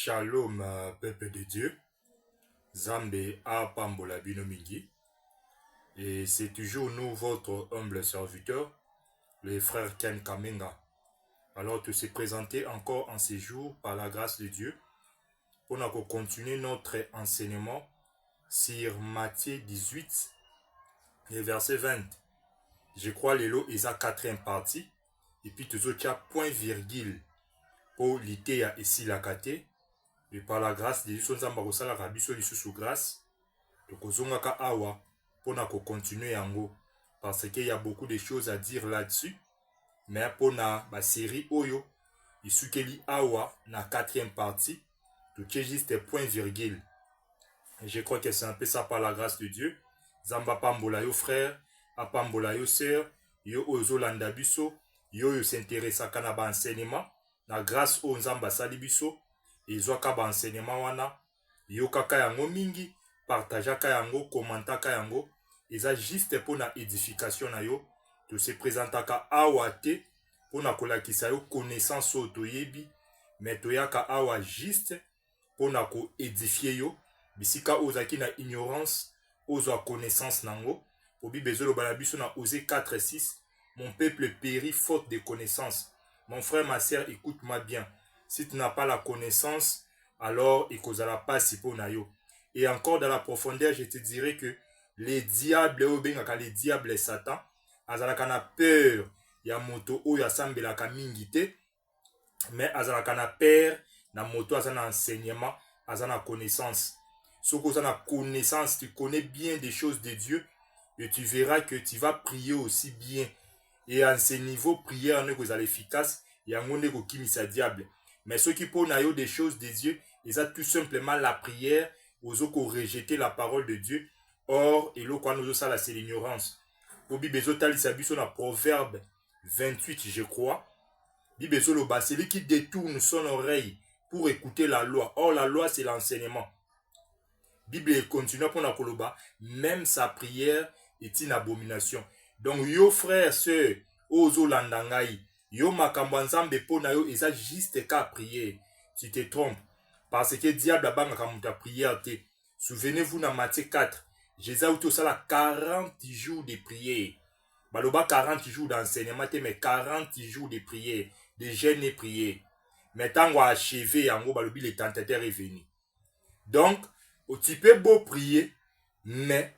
Shalom, peuple de Dieu. Zambe a Pambola Binomingi. Et c'est toujours nous, votre humble serviteur, le frère Ken Kamenga. Alors, de se présenter encore en ces jours par la grâce de Dieu pour nous continuer notre enseignement sur Matthieu 18, et verset 20. Je crois les lots est à quatrième partie. Et puis, tout autres, point virgule pour l'ité ici la kate. Et par la grâce de Dieu, nous avons la rabiso sous grâce. Donc, nous avons awa pour nous continuer en haut. Parce qu'il y a beaucoup de choses à dire là-dessus. Mais pour la série Oyo, il y a awa na quatrième partie. Tout est juste point virgule. Et je crois que c'est un peu ça par la grâce de Dieu. Zamba pambola yo frère, apambola yo sœur, yo ozo landa biso, yo s'intéresse à kanaba enseignement. Na grâce au nzamba sali biso, ezwaka ba enseignement wana, yo kaka yango mingi, partageaka yango, commentaka yango, eza juste pour na édification na yo, to se présentaka awa te, pour na kolakisa yo connaissance o toyebi, mais toyaka awa juste pour na ko édifier yo, bisika ozaki na ignorance, ozwa connaissance nango, obi bezolo balabiso na Osée 4:6, mon peuple périt faute de connaissance. Mon frère, ma sœur, écoute-moi bien. Si tu n'as pas la connaissance, alors il causera pas si pour nayo. Et encore dans la profondeur, je te dirais que les diables, les diables et Satan, azalaka na peur, ya moto o ya sambelaka mingite, mais azalaka na peur, na moto azana enseignement, azana connaissance. Si tu as la connaissance, tu connais bien des choses de Dieu, et tu verras que tu vas prier aussi bien. Et à ce niveau, prière n'est pas efficace, il y a un monde qui mis diable. Mais ceux qui ponnent des choses de Dieu, ils ont tout simplement la prière, aux autres qui rejeté la parole de Dieu. Or, et l'eau quand nous ça c'est l'ignorance. Pour Bibezotal, il s'habille sur la Proverbe 28, je crois. Bibezolo, c'est lui qui détourne son oreille pour écouter la loi. Or, la loi, c'est l'enseignement. Bible continue pour la koloba, même sa prière est une abomination. Donc, yo frère, sœur, ozo landangai, yo makambo nzambe po na yo, eza juste qu'à prier. Tu te trompes. Parce que diable a banga kamuta prière te. Souvenez-vous dans Matthieu 4, Jésus a eu ça la 40 jours de prière. Baloba 40 jours d'enseignement, mais 40 jours de prière, de jeûne et prière. Mais tant qu'on a achevé, en gros, balobi le tentateur est venu. Donc, tu peux beau prier, mais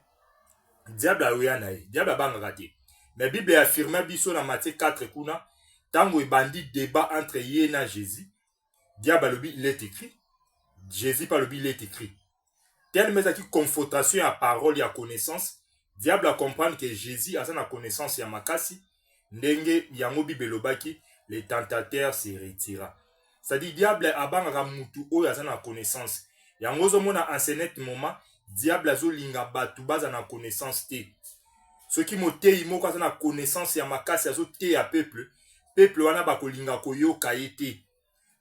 diable a oué diable a banga raté. Mais Bible affirme biso dans Matthieu 4 kuna, tango bandi débat entre yé na Jésus, diable a il est écrit, Jésus par le il est écrit. Tel mais qui confrontation à parole et à connaissance, diable a comprendre que Jésus a sa connaissance et à makasi, ndenge yango Bible lobaki, les tentateurs se retira. C'est-à-dire diable a banga mutu o ya sa connaissance. Yango zo mona en ce moment, diable azo linga batu baza na connaissance te. Ceux qui moté imo kwa na connaissance ya makasi azo te ya peuple wana bakolinga koyoka yete.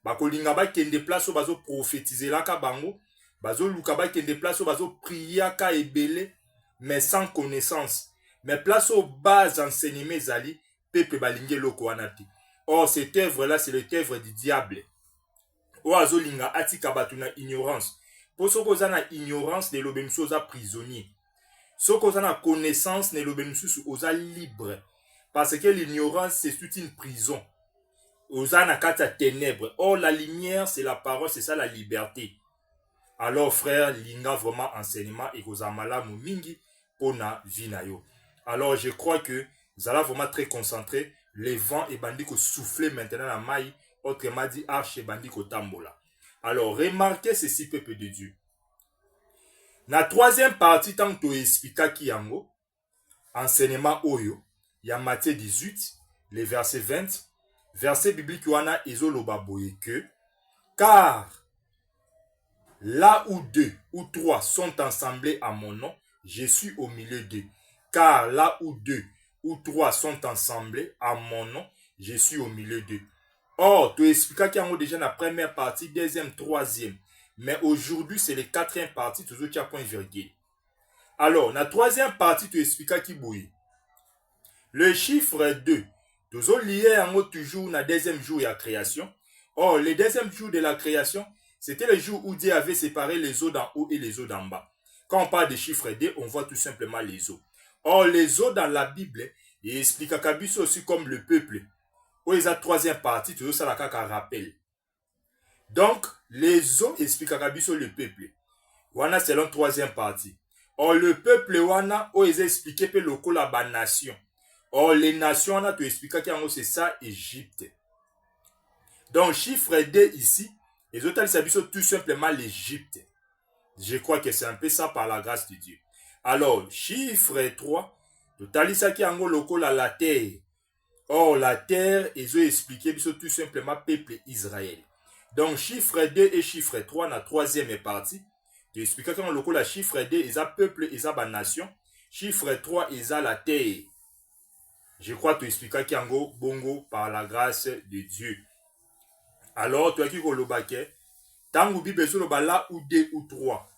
Bakolinga ba kende place bazo prophétiser la ka bango, bazo luka ba kende place bazo prier ka ebele mais sans connaissance. Mais place au bas enseignement zali, peuple balinge loko wana te. Or cette œuvre là c'est l'œuvre du diable. O azo linga atika batu na ignorance. Pour ceux qui ont la ignorance, ne l'obéissent aux prisonniers. Ceux qui ont la connaissance, ne l'obéissent aux libres. Parce que l'ignorance, c'est toute une prison. Aux anakata ténèbres. Or, la lumière, c'est la parole, c'est ça la liberté. Alors, frère, l'inga vraiment enseignement et aux amala mingi pour na vinayo. Alors, je crois que vous allez vraiment très concentré. Les vents et bandits qui soufflent maintenant la maille. Autrement dit, arche et bandits qui tambola. Alors, remarquez ceci, peuple de Dieu. Na troisième partie, tant que tu expliques qui yango, enseignement oyo, il y a Matthieu 18, les versets 20, verset biblique wana ezoloba boye que, car là où deux ou trois sont assemblés à mon nom, je suis au milieu d'eux. Car là où deux ou trois sont assemblés à mon nom, je suis au milieu d'eux. Or, tu expliques qu'il y a déjà la première partie, deuxième, troisième. Mais aujourd'hui, c'est la quatrième partie, toujours tu as point virgule. Alors, la troisième partie, tu expliques qui bouille. Le chiffre 2, toujours lié toujours dans le deuxième jour de la création. Or, le deuxième jour de la création, c'était le jour où Dieu avait séparé les eaux d'en haut et les eaux d'en bas. Quand on parle de chiffre D, on voit tout simplement les eaux. Or, les eaux dans la Bible, il explique à Kabiso aussi comme le peuple. Où ils ont troisième partie, toujours ça la un rappel. Donc, les eaux expliquent à Kabiso le peuple. Wana selon troisième partie. Or, le peuple wana, où ils ont expliqué que le la nation. Or, les nations, on a tout expliqué que c'est ça, Égypte. Donc, chiffre D ici, les autres, ils tout simplement l'Égypte. Je crois que c'est un peu ça par la grâce de Dieu. Alors, chiffre 3, totalisa qui en local à la terre. Or, la terre, ils ont expliqué tout simplement peuple Israël. Donc, chiffre 2 et chiffre 3, la troisième partie, tu expliques comment local la chiffre 2, ils ont peuple, ils ont nation. Chiffre 3, ils ont la terre. Je crois que tu expliques qu'il y a bongo par la grâce de Dieu. Alors, toi qui kolobake, tant ou bible là ou deux ou trois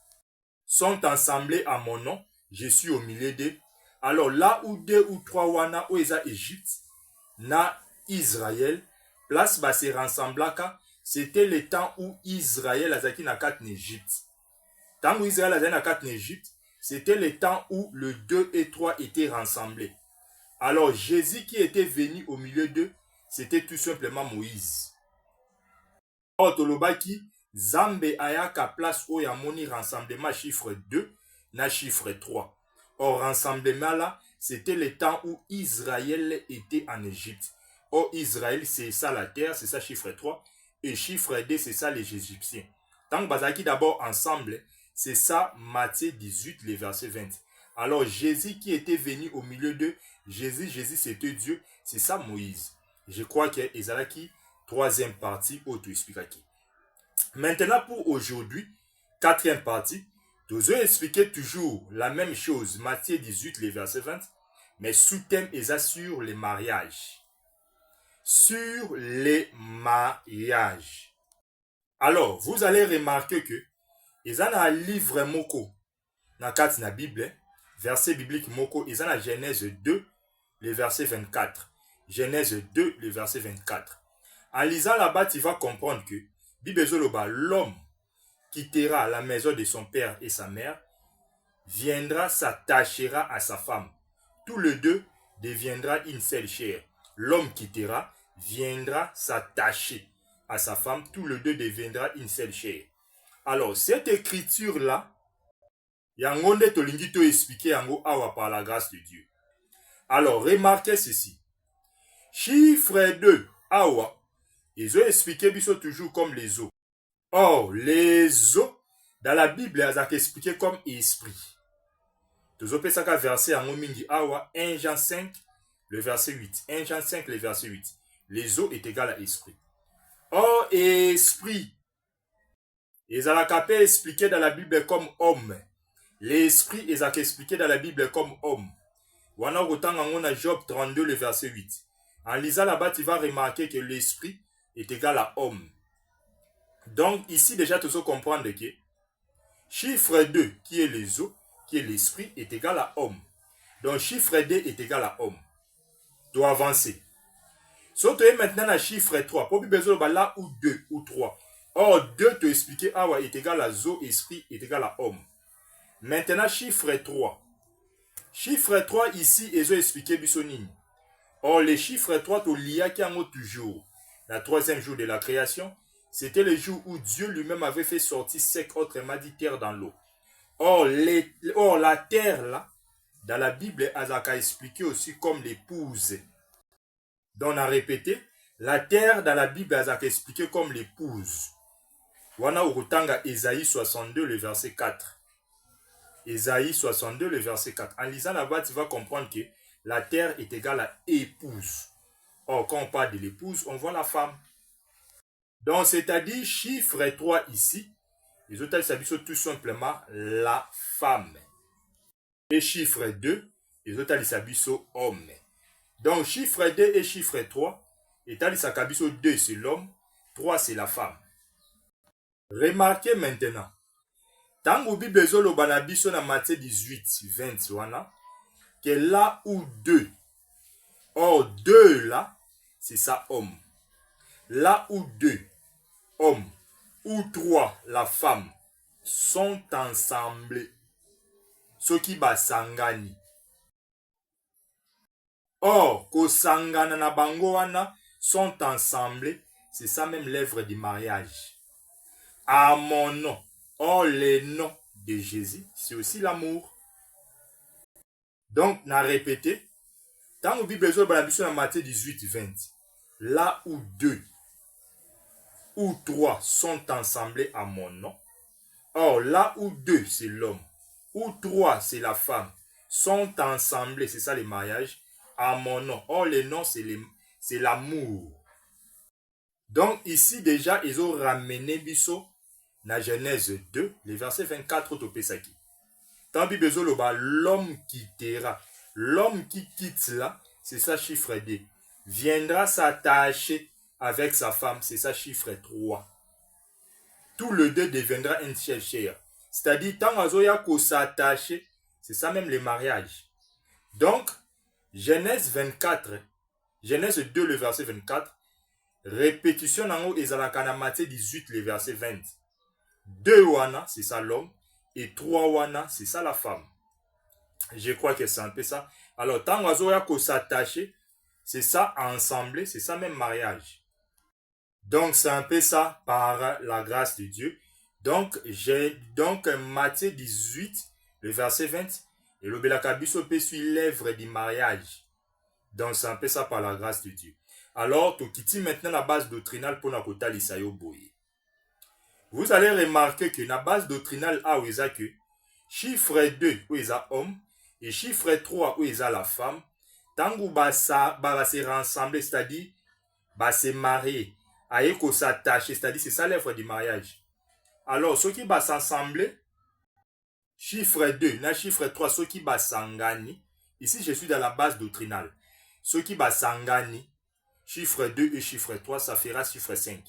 sont assemblés à mon nom, je suis au milieu d'eux. Alors là où deux ou trois wana où eza Égypte, na Israël, place ba se rassemblaka, c'était le temps où Israël azaki na kat Égypte. Tant où Israël azaki na kat Égypte, c'était le temps où le 2 et 3 étaient rassemblés. Alors Jésus qui était venu au milieu d'eux, c'était tout simplement Moïse. Or tolobaki Zambe ayaka place où yamoni rassemblement chiffre 2 na chiffre 3. Or rassemblement là, c'était le temps où Israël était en Égypte. Or Israël c'est ça la terre, c'est ça chiffre 3 et chiffre 2 c'est ça les Égyptiens. Tant que bazaki d'abord ensemble, c'est ça Matthieu 18 le verset 20. Alors Jésus qui était venu au milieu d'eux, Jésus c'était Dieu, c'est ça Moïse. Je crois que Ezalaki troisième partie auto-expliquée. Maintenant pour aujourd'hui, quatrième partie, nous allons expliquer toujours la même chose, Matthieu 18, les versets 20, mais sous-thème est sur les mariages. Sur les mariages. Alors, vous allez remarquer que ils ont un livre moko dans la Bible, verset biblique moko, ils ont la Genèse 2, le verset 24. Genèse 2, le verset 24. En lisant là-bas, tu vas comprendre que l'homme quittera la maison de son père et sa mère, viendra, s'attachera à sa femme. Tous les deux deviendra une seule chair. L'homme quittera, viendra s'attacher à sa femme. Tous les deux deviendra une seule chair. Alors, cette écriture-là, yangonde tolingi to expliquer yango awa par la grâce de Dieu. Alors, remarquez ceci. Chiffre 2, awa, ils ont expliqué biso toujours comme les eaux. Or, les eaux, dans la Bible, elles ont expliqué comme esprit. Toujours ça verset en mingi awa 1 Jean 5, le verset 8. 1 Jean 5, le verset 8. Les eaux est égal à esprit. Or, esprit, ils ont expliqué dans la Bible comme homme. L'esprit, ils ont expliqué dans la Bible comme homme. Wana autant en Job 32, le verset 8. En lisant là-bas, tu vas remarquer que l'esprit est égal à homme. Donc, ici, déjà, tu dois comprendre que chiffre 2, qui est les eaux, qui est l'esprit, est égal à homme. Donc, chiffre 2 est égal à homme. Tu dois avancer. Si tu es maintenant à chiffre 3, pour besoin de là ou 2 ou 3. Or, 2 te expliquer, ah ouais, est égal à zo, esprit, est égal à homme. Maintenant, chiffre 3. Chiffre 3 ici, ils ont expliqué bisonine. Or, les chiffres 3, tu lis qui en toujours. La troisième jour de la création, c'était le jour où Dieu lui-même avait fait sortir 5 autrement dit terre dans l'eau. Or, la terre là, dans la Bible, Azaka a expliqué aussi comme l'épouse. Donc, on a répété, la terre dans la Bible, Azaka a expliqué comme l'épouse. Wana urutanga Ésaïe 62, le verset 4. Ésaïe 62, le verset 4. En lisant là-bas, tu vas comprendre que la terre est égale à épouse. Or, quand on parle de l'épouse, on voit la femme. Donc, c'est-à-dire, chiffre 3 ici, les autres s'habillent tout simplement la femme. Et chiffre 2, les autres s'habillent homme. Donc, chiffre 2 et chiffre 3, et s'habillent 2 c'est l'homme, 3 c'est la femme. Remarquez maintenant, tant que Bible est dans Matthieu 18, 20, que là où 2, or 2 là, c'est ça homme. Là où 2, homme, ou 3, la femme, sont ensemble. Soki basangani. Or, kosangana na bango wana sont ensemble. C'est ça même l'œuvre du mariage. À mon nom. Or, le nom de Jésus, c'est aussi l'amour. Donc, n'a répété. Tant que Bible dans Matthieu 18, 20. Là où 2 ou 3 sont ensemble à mon nom. Or, là où 2, c'est l'homme, ou 3, c'est la femme, sont ensemble, c'est ça le mariage, à mon nom. Or, le nom, c'est l'amour. Donc, ici, déjà, ils ont ramené Bisso dans Genèse 2, le verset 24 au Pesaki. Tant pis, l'homme quittera. L'homme qui quitte là, c'est ça chiffre 2. Viendra s'attacher avec sa femme, c'est ça chiffre 3. Tout le 2 deviendra un seul chair. C'est-à-dire, tant qu'on s'attache, c'est ça même le mariage. Donc, Genèse 24, Genèse 2, le verset 24, répétition dans le Matthieu 18, le verset 20. 2 wana, c'est ça l'homme, et 3 wana, c'est ça la femme. Je crois que c'est un peu ça. Alors, tant qu'on s'attache, c'est ça ensemble, c'est ça même mariage. Donc, c'est un peu ça par la grâce de Dieu. Donc, Matthieu 18, le verset 20, et le Belakabiso peut suivre l'œuvre du mariage. Donc, c'est un peu ça par la grâce de Dieu. Alors, tu quittes maintenant la base doctrinale pour la kota lisayo boye. Vous allez remarquer que la base doctrinale a où il y a que chiffre 2 où il y a homme et chiffre 3 où il y a la femme. Tant que va se rassembler, c'est-à-dire va se marier. Aïe qu'on s'attache, c'est-à-dire c'est ça l'œuvre du mariage. Alors, ceux qui vont s'assembler, chiffre 2, na chiffre 3, ceux qui vont s'engagner, ici je suis dans la base doctrinale. Ceux qui vont s'engagner, chiffre 2 et chiffre 3, ça fera chiffre 5.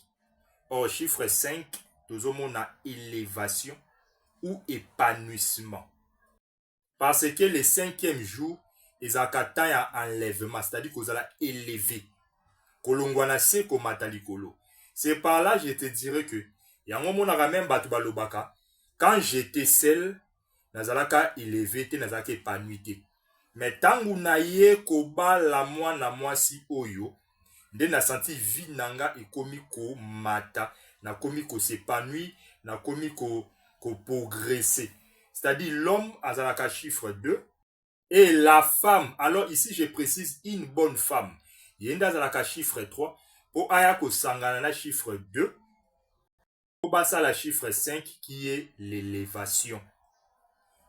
Or, chiffre 5, nous avons une élévation ou épanouissement. Parce que le 5e jour, ils ont un enlèvement, c'est-à-dire qu'ils ont élevé. C'est par là je te dirais que quand j'étais seul, nazalaka élevé te nazalaka épanoui. Mais tant que naye koba la moi na moi si oyo, nde na senti vie nanga ekomi ko mata, na komi ko s'épanouir, na komi ko progresser. C'est-à-dire l'homme azalaka chiffre 2 et la femme, alors ici je précise une bonne femme. Yenda zalaka chiffre 3, pour ayako sangana na chiffre 2, pour basa la chiffre 5 qui est l'élévation.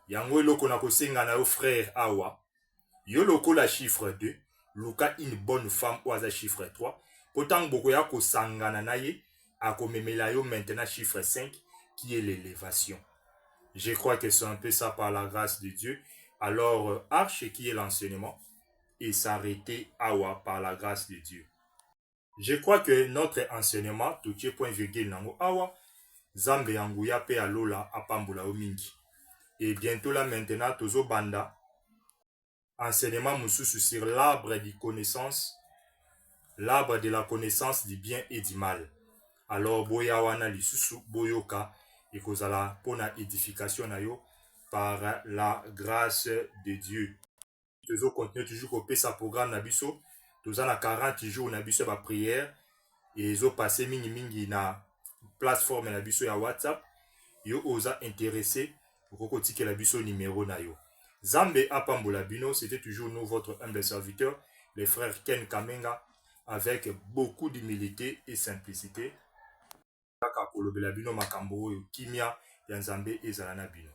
Yango eloko na kosengana yo frère awa, yo loko la chiffre 2, luka une bonne femme ou aza chiffre 3, pourtant boko ya kosangana na ye, akomemela yo maintenant chiffre 5 qui est l'élévation. Je crois que c'est un peu ça par la grâce de Dieu. Alors, arche qui est l'enseignement et s'arrêter awa par la grâce de Dieu. Je crois que notre enseignement, tout est point virgule nango awa, zambe yanguya pe alola apambula omingi. Et bientôt là maintenant, tozo banda, enseignement mususu sur l'arbre de connaissance, l'arbre de la connaissance du bien et du mal. Alors, boya wana lisusu, boyoka, et kozala pona édification na yo, par la grâce de Dieu. Nous continuons toujours à faire programme nabiso. Nous avons 40 jours nabiso ba prière et ils ont passé mingi na plateforme nabiso ya WhatsApp. Yo osa intéressé pour que la biso numéro na yo. Zambe apambola bino, c'était toujours nous votre humble serviteur, les frères Ken Kamenga, avec beaucoup d'humilité et simplicité. Kaka kolobela bino makambo kimia ya Nzambe ezala na bino.